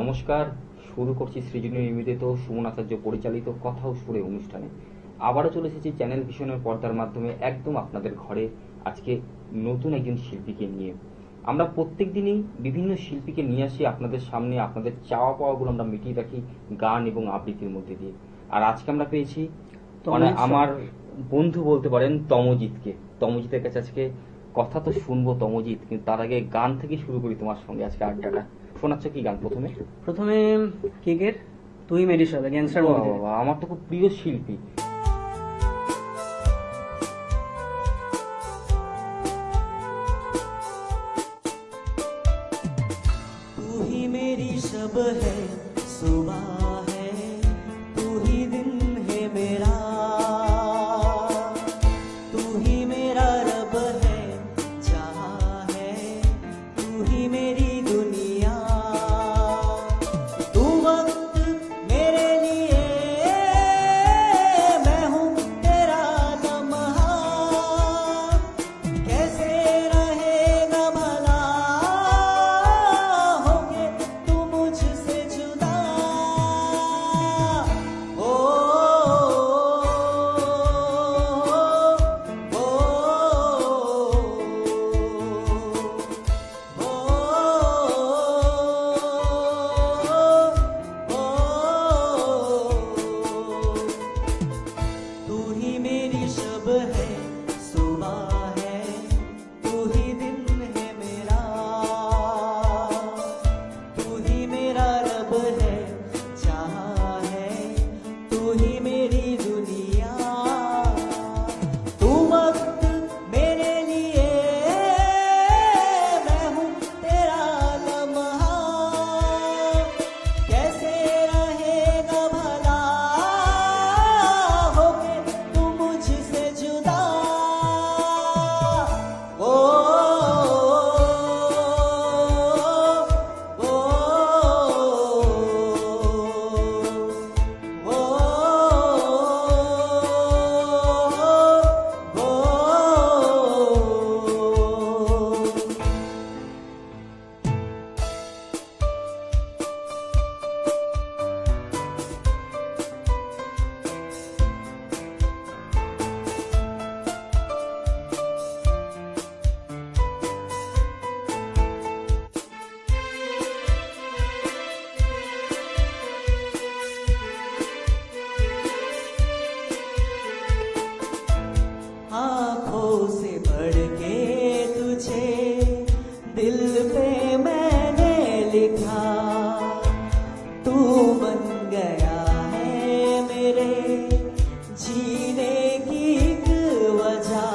নমস্কার, শুরু করছি সৃজনী নিবেদিত সুমন আচার্য পরিচালিত কথা ও সুরে অনুষ্ঠানে। আবারও চলে এসেছি চ্যানেল ভিশনের পর্দার মাধ্যমে একদম আপনাদের ঘরে, আজকে নতুন একজন শিল্পীকে নিয়ে। আমরা প্রত্যেক দিনই বিভিন্ন শিল্পীকে নিয়ে আসি আপনাদের সামনে, আপনাদের চাওয়া পাওয়াগুলো আমরা মিটিয়ে রাখি গান এবং আবৃত্তির মধ্যে দিয়ে। আর আজকে আমরা পেয়েছি মানে আমার বন্ধু বলতে পারেন তমজিৎকে। তমজিতের কাছে আজকে কথা তো শুনবো তমজিৎ, কিন্তু তার আগে গান থেকে শুরু করি তোমার সঙ্গে আজকে আড্ডাটা। শোনাচ্ছ কি গান প্রথমে? কেকের তুই মেরি সবে গ্যাংস্টার মুভি থেকে। আমার তো খুব প্রিয় শিল্পী। तू ही मेरी शब है, सुबह है, तू ही दिन है मेरा, तू ही मेरा रब है, जहां है, तू ही मेरी दुनिया, तू वक्त मेरे लिए, मैं हूँ तेरा लम्हा, कैसे रहेगा भला होके तू मुझसे जुदा। ओ, ओ, तू ही मेरी शब है, सुबह है, तू ही दिन है मेरा, तू ही मेरा रब है, जहां है, तू ही मेरी दुनिया, तू वक्त मेरे लिए, मैं हूँ तेरा लम्हा, कैसे रहेगा भला होके तू मुझसे जुदा। ओ, ओ, आँखों से बढ़ के तुझे दिल पे मैंने लिखा, तू बन गया है मेरे जीने की एक वजह।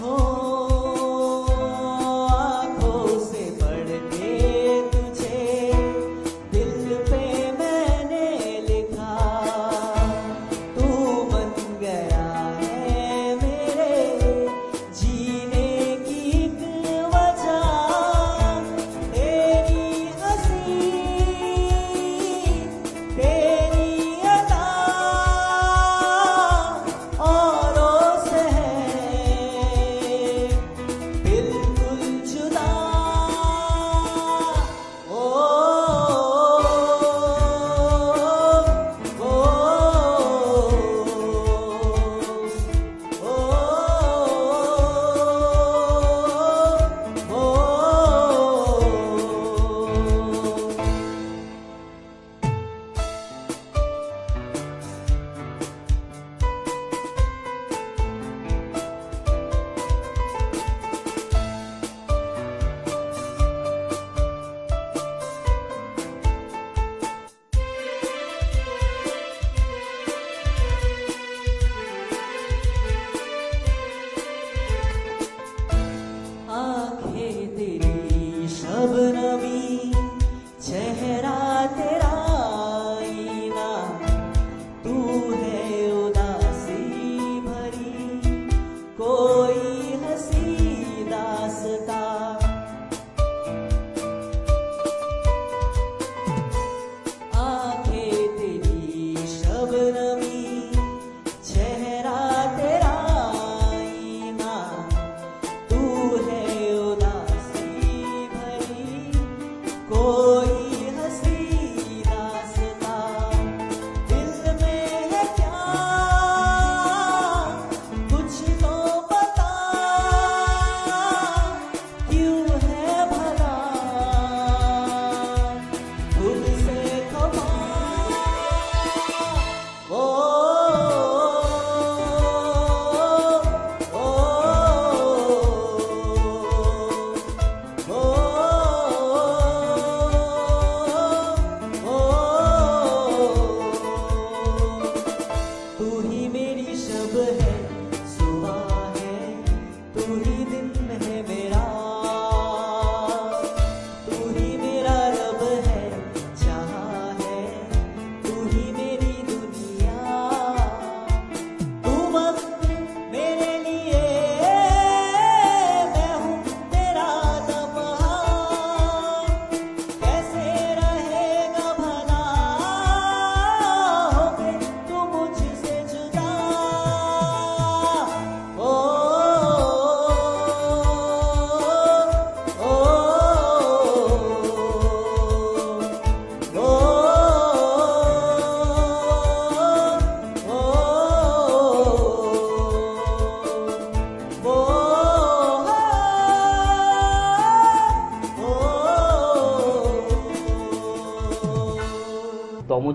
हो, आँखों से बढ़ के तुझे दिल पे मैंने लिखा,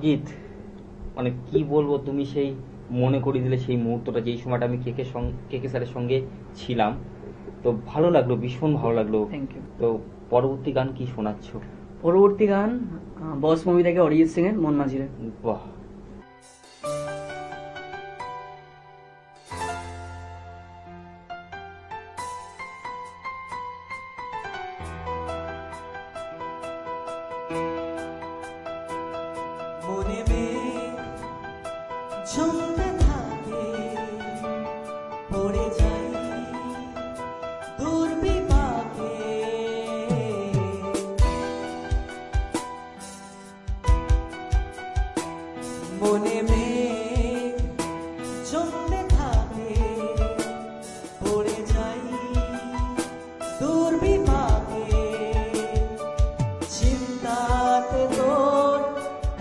তমজিৎ, মানে কি বলবো, তুমি সেই মনে করিয়ে দিলে সেই মুহূর্তটা, যেই সময়টা আমি কেকে স্যারের সঙ্গে ছিলাম। তো ভালো লাগলো, ভীষণ ভালো লাগলো। Thank you. তো পরবর্তী গান কি শোনাচ্ছ? পরবর্তী গান বস মুভি থেকে অরিজিৎ সিং এর মন মাঝিরে। বাহ। মনে মেঘ জমতে থাকে, পড়ে যাই দূর বিপাকে। মনে মেঘ জমতে থাকে, পড়ে যাই দূর বিপাকে। চিন্তাতে তোর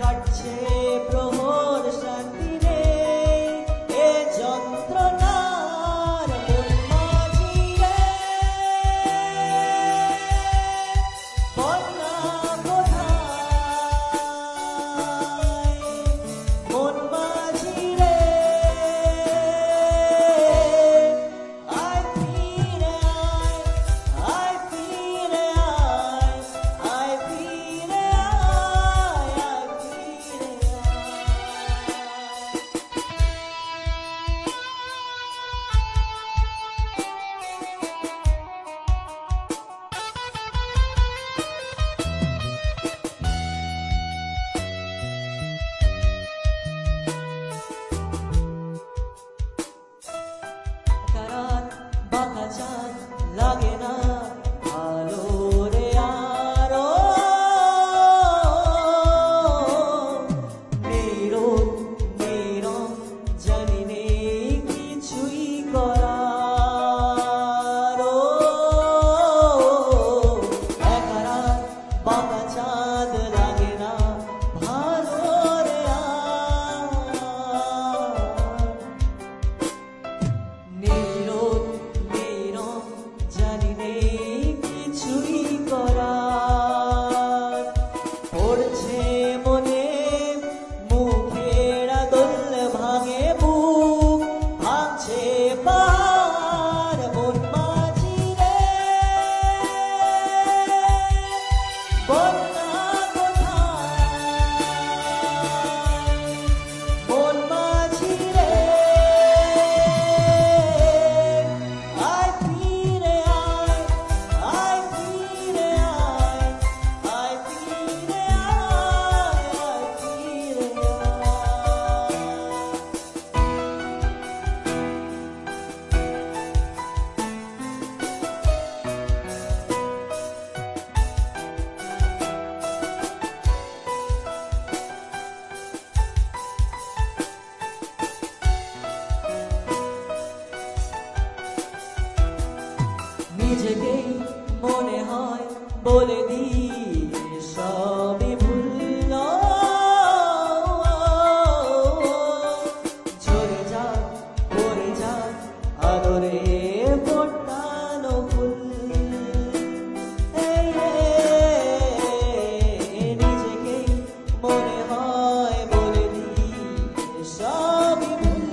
কাটছে প্রহর, শান্তি নেই এ যন্ত্রণার মন মাঝিরে। বন্যা কোথায় মন মাঝিরে, আয় ফিরে আয় ফিরে আয় ফিরে আয় ফিরে কারাত বাঁকা চাঁদ লাগে না ভালো রে আরো। নীরব নীরব জানি নেই কিছুই করার। এক রাত বাঁকা চাঁদ লাগে না ভালো রে আর। নীরব নীরব জানি নেই কিছুই করার। পড়ছে মনে মুখের আদল, ভাঙে বুক ভাঙছে পাহাড় মন মাঝিরে। বন্যা কোথায় মন মাঝিরে, আয় ফিরে আয় ফিরে আয় ফিরে আয় ফিরে নিজেকেই মনে হয় বলে দিই সবই ভুল। ঝরে যাক পড়ে যাক আদরে ফোটানো ফুল। নিজেকেই মনে হয় বলে দিই সবই ভুল।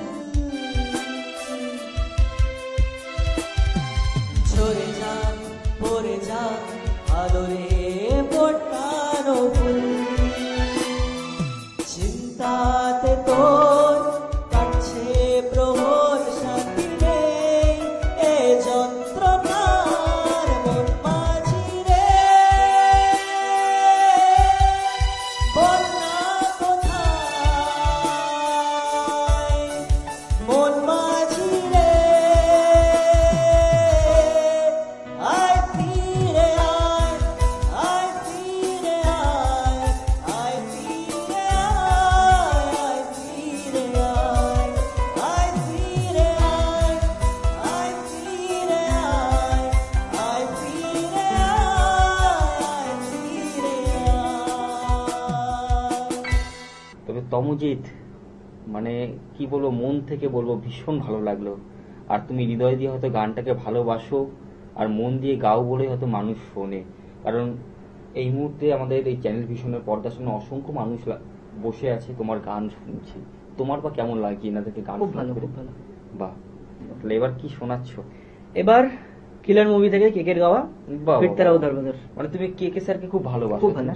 ঝরে যাক পড়ে যাক আদরে ফোটানো ফুল। চিন্তাতে তোর কাটছে প্রহর, শান্তি নেই এ যন্ত্রণার মন মাঝিরে। বন্যা কোথায় মন মাঝিরে, আয় ফিরে আয় ফিরে আয় ফিরে আয় ফিরে আয় ফিরে আয় ফিরে আয় ফিরে আয় ফিরে তবে তমজিৎ, মানে কি বলবো, মন থেকে বলবো, ভীষণ ভালো লাগলো। আর তুমি হৃদয় দিয়ে হয়তো গানটাকে ভালোবাসো আর মন দিয়ে গাও বলে হয়তো মানুষ শোনে। কারণ এই মুহূর্তে আমাদের এই চ্যানেল ভিশনের পর্দার সামনে অসংখ্য মানুষ বসে আছে, তোমার গান শুনছে, তোমার বা কেমন লাগে এনাদেরকে গান খুব শোনা ভালো, করে? খুব ভালো। বাহ, তাহলে এবার কি শোনাচ্ছ? এবার কিলার মুভি থেকে কেকের গাওয়া বাহ, ফির তেরা বাহ। উধার বদর। মানে তুমি কে কে স্যারকে খুব ভালোবাসো? খুব ভালো। তাই না?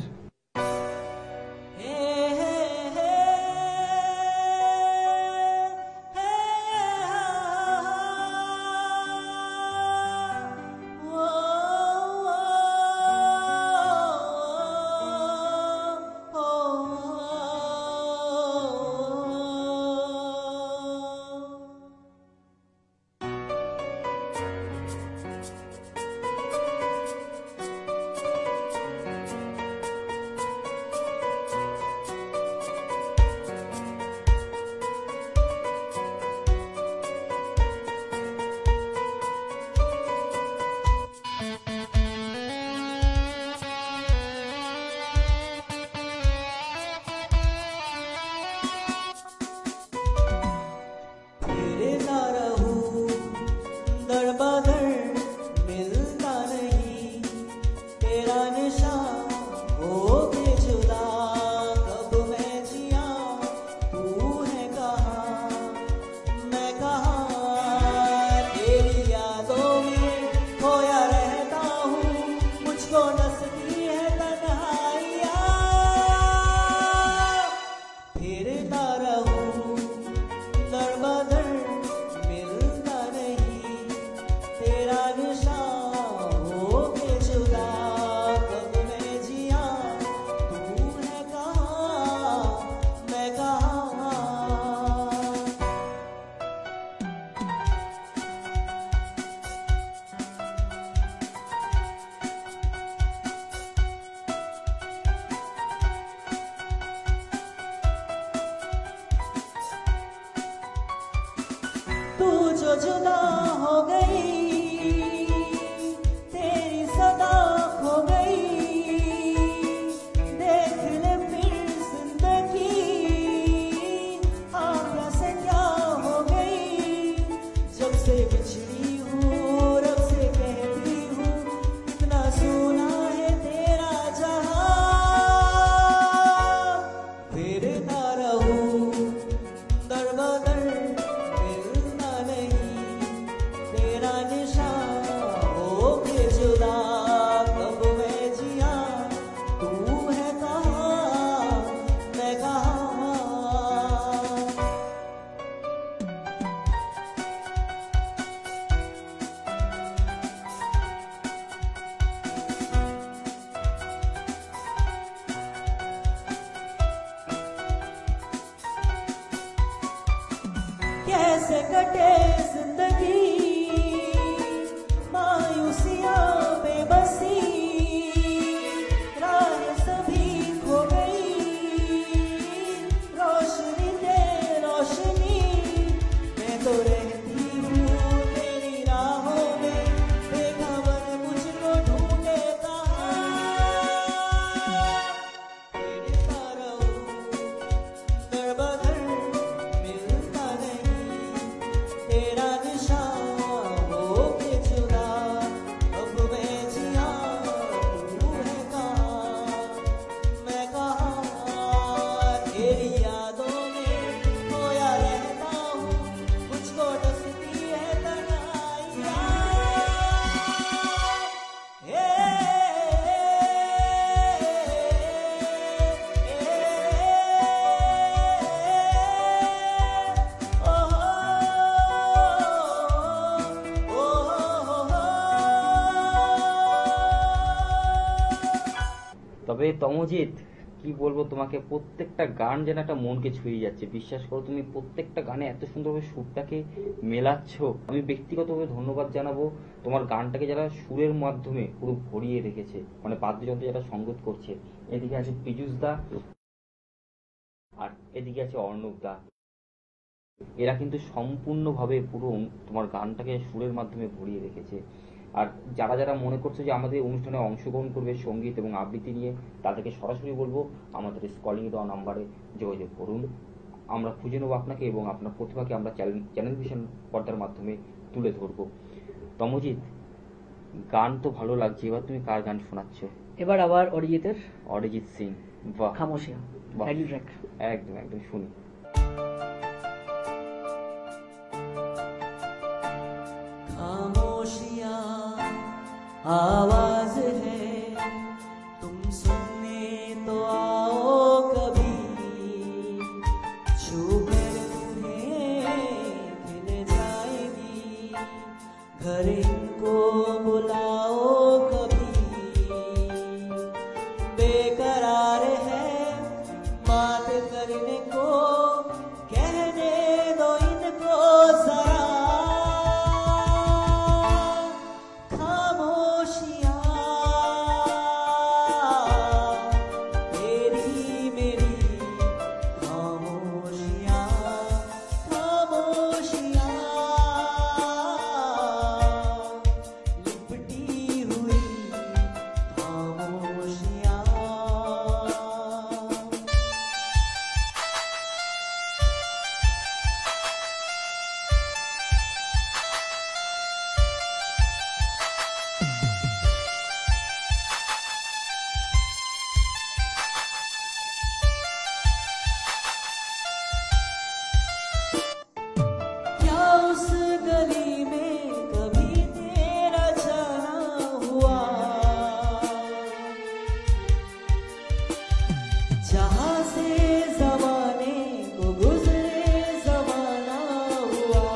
फिरता रहूं दर बदर मिलता नहीं तेरा निशान हो के जुदा कब मैं जिया तू है कहाँ मैं कहाँ तेरी यादों में खोया रहता हूँ मुझको डसती है तन्हाइयाँ फिरता रहूं दर बदर मिलता नहीं तेरा निशान हो के जुदा कब मैं जिया तू है कहाँ मैं कहाँ तू जो जुदा हो गई तेरी सदा खो गई देख ले फिर जिंदगी आज्ञा से क्या हो गई जब से बिछड़ी हूँ रब से कहती हूँ कितना सोना है तेरा जहां फिरता रहूं दर बदर मिलता नहीं तेरा निशान हो के जुदा कब मैं जिया तू है कहाँ मैं कहाँ कैसे कटे जिंदगी मायूसियां बेबसी राह सभी खो गई रोशनी ते रोशनी मैं तो रहती हूँ तेरी राहों में बेखबर मुझको ढूंढे कहाँ फिरता रहूं दर बदर मिलता नहीं तेरा निशान हो के जुदा अब मैं जिया तू है कहाँ मैं कहाँ तेरी यादों में खोया रहता हूँ मुझको डसती है तन्हाइयाँ তবে তমজিৎ, কি বলবো তোমাকে, প্রত্যেকটা গান যেন একটা মনকে ছুঁয়ে যাচ্ছে। বিশ্বাস করো, তুমি প্রত্যেকটা গানে এত সুন্দরভাবে সুরটাকে মেলাচ্ছ। আমি ব্যক্তিগতভাবে ধন্যবাদ জানাবো তোমার গানটাকে যারা সুরের মাধ্যমে পুরো ভরিয়ে রেখেছে, মানে বাদ্যযন্ত্র যারা সঙ্গীত করছে। এদিকে আছে পীযুষ দা আর এদিকে আছে অর্ণব দা। এরা কিন্তু সম্পূর্ণভাবে পুরো তোমার গানটাকে সুরের মাধ্যমে ভরিয়ে রেখেছে। আর যারা যারা মনে করছে যে আমাদের অনুষ্ঠানে অংশগ্রহণ করবে সঙ্গীত এবং আবৃত্তি নিয়ে, তাদেরকে সরাসরি বলবো আমাদের স্কলিং দেওয়া নাম্বারে যোগাযোগ করুন। আমরা খুঁজে নেবো আপনাকে এবং আপনার প্রতিভাকে আমরা চ্যানেল ভিশন পর্দার মাধ্যমে তুলে ধরবো। তমজিৎ, গান তো ভালো লাগছে, এবার তুমি কার গান শোনাচ্ছ? এবার আবার অরিজিতের অরিজিৎ সিং। বাহ, খামোশিয়া বাহ। Title track. একদম একদম শুনি। खामोशियाँ आवाज है, तुम सुनने तो आओ कभी, छूकर तुम्हें खिल जाएगी, घर इनको बुलाओ कभी, बेकरार है बात करने को, कहने दो इनको जरा, खामोशियाँ तेरी मेरी, खामोशियाँ खामोशियाँ लिपटी हुई खामोशियाँ। क्या उस गली में कभी तेरा जाना हुआ, जहाँ से जमाने को गुजरे जमाना हुआ,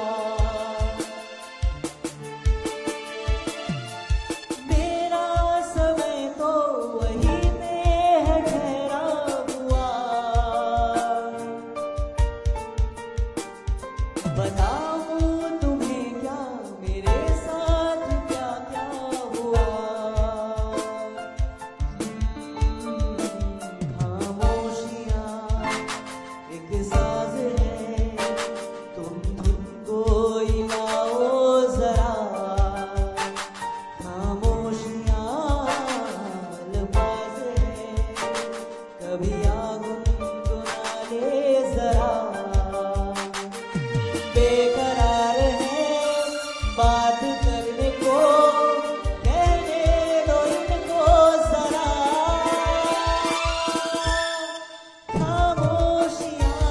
मेरा समय तो वही में है ठहरा हुआ, बताऊं तुम्हें क्या मेरे साथ क्या क्या हुआ, खामोशियाँ एक साज है, तुम धुन को हिलाओ जरा, खामोशियाँ अल्फाज है, कभी गुनगुना ले जरा, बेकरार है बात करने को, कहने दो इनको जरा, खामोशियाँ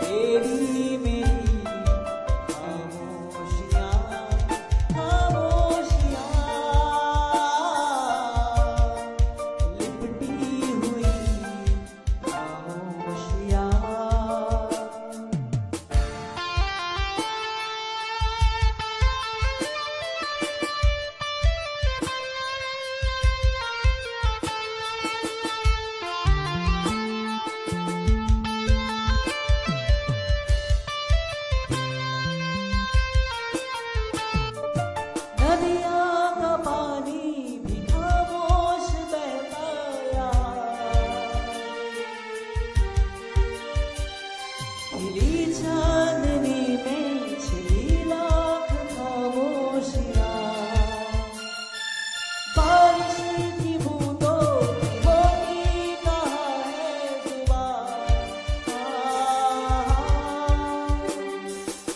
तेरी मेरी, खामोशियाँ खामोशियाँ लिपटी हुई खामोशियाँ। नदियाँ का पानी भी खामोश बहता यार, खिली चांदनी में छिली लाख खामोशियाँ, बारिश की बूंदों की होती कहाँ है जुबान,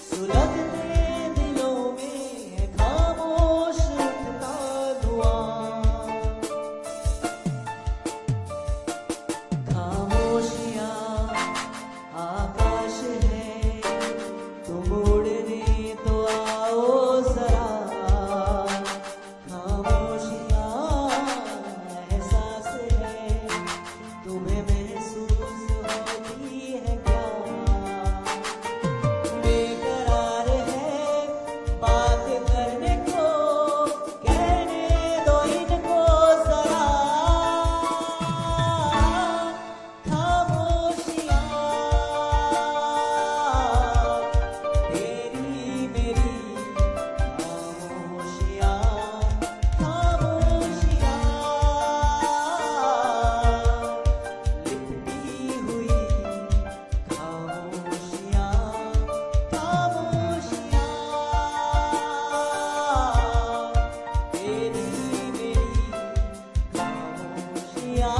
सुलगते दिलों में है खामोश उठता धुआं, खामोशियाँ आकाश है, तुम उड़ने तो आओ जरा, खामोशियाँ एहसास है, तुम्हें महसूस होती है क्या, बेकरार है बात करने को, कहने दो इनको जरा, खामोशियाँ तेरी मेरी, खामोशियाँ खामोशियाँ लिपटी हुई खामोशियाँ खामोशियाँ तेरी मेरी, खामोशियाँ।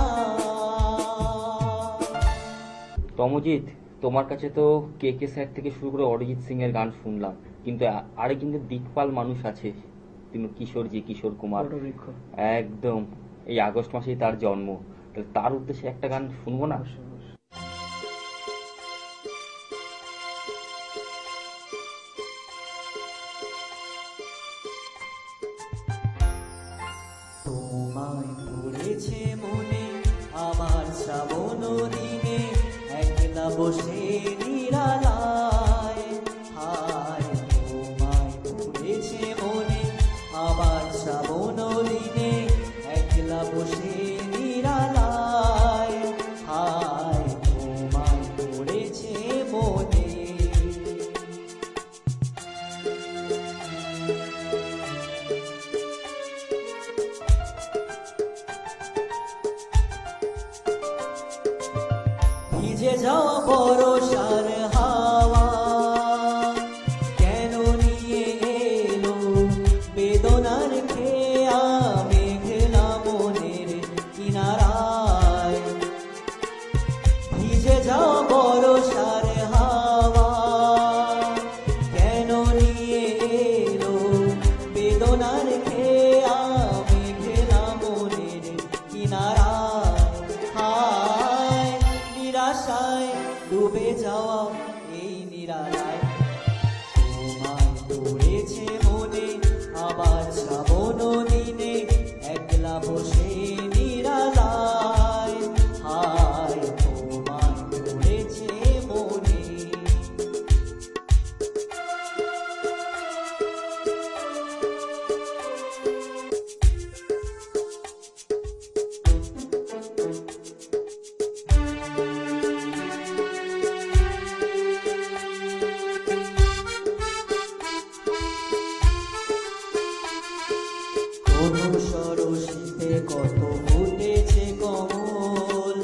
তমজিৎ, তোমার কাছে তো কে কে স্যার থেকে শুরু করে অরিজিৎ সিং এর গান শুনলাম, কিন্তু আরে কিন্তু দিকপাল মানুষ আছে, তিনি কিশোর কুমার, বটবৃক্ষ। একদম এই আগস্ট মাসেই তার জন্ম। তাহলে তার উদ্দেশ্যে একটা গান শুনবো না? অবশ্যই, অবশ্যই। তোমায় পড়েছে মনে আমার শ্রাবণ দিনে, একলা বসে নিরালায়। হায় তোমায় পড়েছে মনে আমার শ্রাবণ দিনে, একলা বসে নিরালায়। হায় তোমায় পড়েছে মনে। ভিজে যাওয়া বরষার হাওয়া কেন নিয়ে এলো বেদনার খেয়া, মেঘলা মনের কিনারায়। ভিজে যাওয়া বরষার হাওয়া কেন নিয়ে এলো বেদনার খেয়া, মেঘলা মনের কিনারায়। হায় নিরাশায় ডুবে যাওয়া এই নিরালায়, তোমায় পড়েছে মনে আবার শ্রাবণ দিনে, একলা বসে নিরালায়। হায় তোমায় পড়েছে মনে। কোন সরসিতে কত ফুটেছে কমল,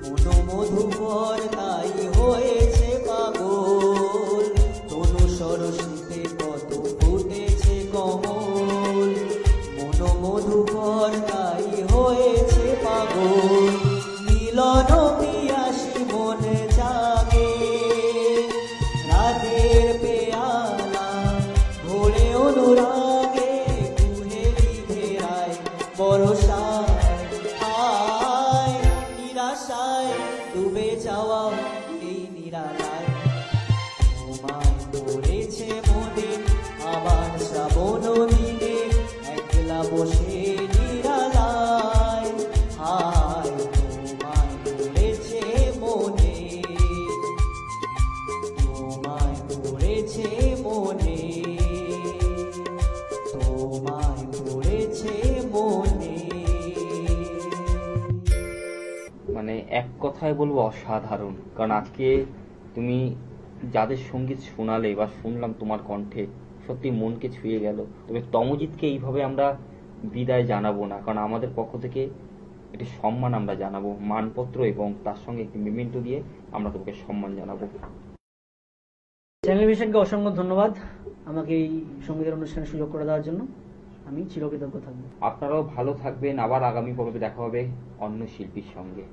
মনো মধুকর তাই হয়েছে পাগল। কোন সরসিতে কত ফুটেছে কমল, মনো মধুকর তাই হয়েছে পাগল। মিলন পিয়াসী মনে জাগে রাতের পেয়ালা, ভোরে অনুরাগে কুহেলি ঘেরায় বরষায়। হায় নিরাশায় ডুবে যাওয়া এই নিরালায়, তোমায় পড়েছে মনে আবার শ্রাবণ দিনে, একলা বসে নিরালায়। হায় তোমায় পড়েছে মনে, তোমায় পড়েছে মনে, তোমায় পড়েছে মনে। মানে এক কথায় বলবো অসাধারণ। কারণ আজকে তুমি যাদের সঙ্গীত শোনালে বা শুনলাম তোমার কণ্ঠে, সত্যি মনকে ছুঁয়ে গেল। তবে তমজিৎকে এইভাবে আমরা বিদায় জানাবো না, কারণ আমাদের পক্ষ থেকে একটি সম্মান আমরা জানাবো, মানপত্র এবং তার সঙ্গে একটি মেমেন্টো দিয়ে আমরা তোমাকে সম্মান জানাবো। চ্যানেল ভিশনকে অসংখ্য ধন্যবাদ আমাকে এই সঙ্গীতের অনুষ্ঠানে সুযোগ করে দেওয়ার জন্য। আমি চিরকৃতজ্ঞ থাকবো। আপনারাও ভালো থাকবেন। আবার আগামী পর্বে দেখা হবে অন্য শিল্পীর সঙ্গে।